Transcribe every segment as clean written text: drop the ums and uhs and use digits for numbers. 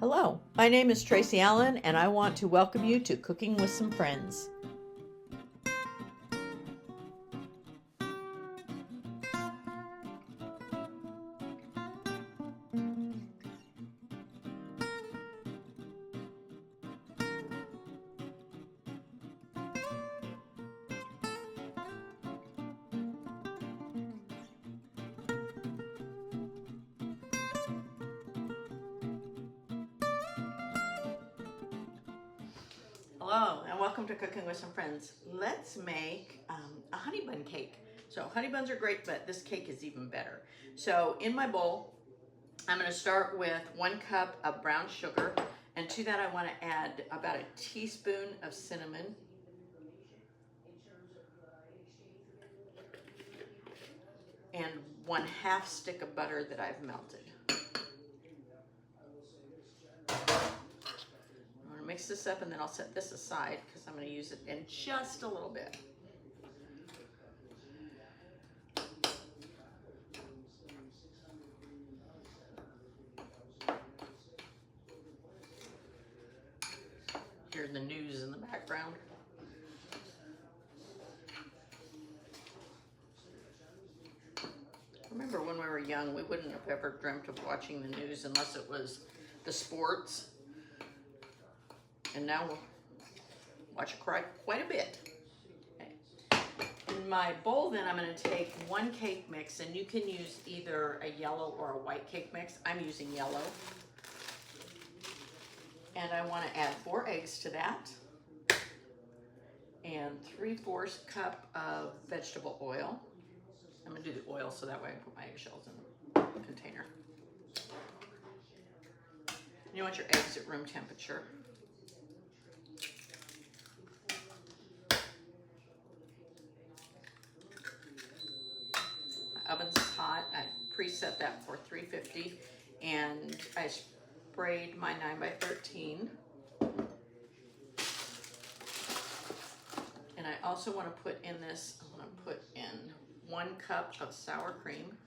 Hello, my name is Tracy Allen and I want to welcome you to Cooking with Some Friends. Hello and welcome to Cooking with Some Friends. Let's make a honey bun cake. So honey buns are great, but this cake is even better. So in my bowl, I'm going to start with 1 cup of brown sugar, and to that I want to add about a teaspoon of cinnamon, and 1/2 stick of butter that I've melted. Mix this up and then I'll set this aside because I'm going to use it in just a little bit. Hear the news in the background. Remember when we were young, we wouldn't have ever dreamt of watching the news unless it was the sports. And now we'll watch it quite a bit. Okay. In my bowl then I'm going to take 1 cake mix, and you can use either a yellow or a white cake mix. I'm using yellow. And I want to add 4 eggs to that. And 3/4 cup of vegetable oil. I'm going to do the oil so that way I put my eggshells in the container. You want your eggs at room temperature. Oven's hot. I preset that for 350, and I sprayed my 9x13. And I also want to put in this, I want to put in 1 cup of sour cream.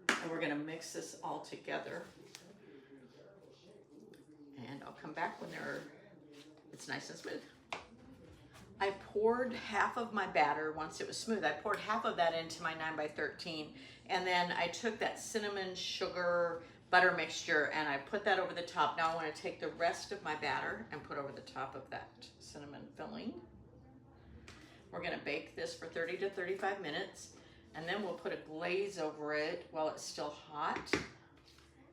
And we're going to mix this all together. And I'll come back when it's nice and smooth. I poured half of my batter once it was smooth. I poured half of that into my 9x13, and then I took that cinnamon, sugar, butter mixture and I put that over the top. Now I want to take the rest of my batter and put over the top of that cinnamon filling. We're going to bake this for 30 to 35 minutes, and then we'll put a glaze over it while it's still hot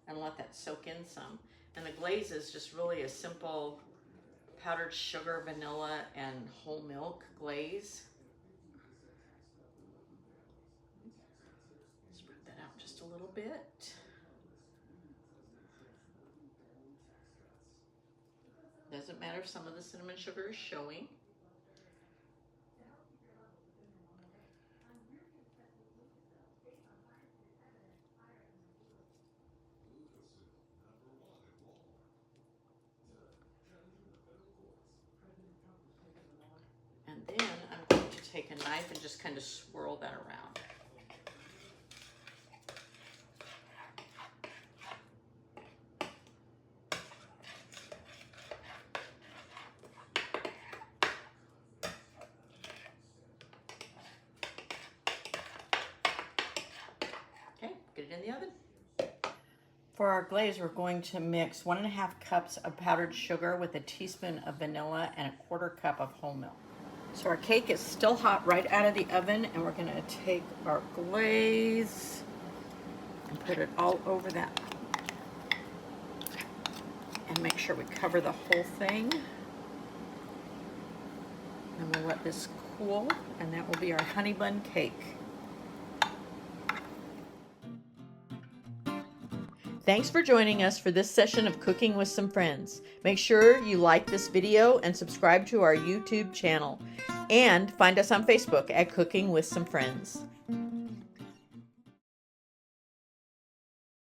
and let that soak in some. And the glaze is just really a simple powdered sugar, vanilla, and whole milk glaze. Spread that out just a little bit. Doesn't matter if some of the cinnamon sugar is showing. And then I'm going to take a knife and just kind of swirl that around. Okay, get it in the oven. For our glaze, we're going to mix 1.5 cups of powdered sugar with a teaspoon of vanilla and 1/4 cup of whole milk. So our cake is still hot right out of the oven, and we're going to take our glaze and put it all over that. And make sure we cover the whole thing. And we'll let this cool, and that will be our honey bun cake. Thanks for joining us for this session of Cooking with Some Friends. Make sure you like this video and subscribe to our YouTube channel. And find us on Facebook at Cooking with Some Friends.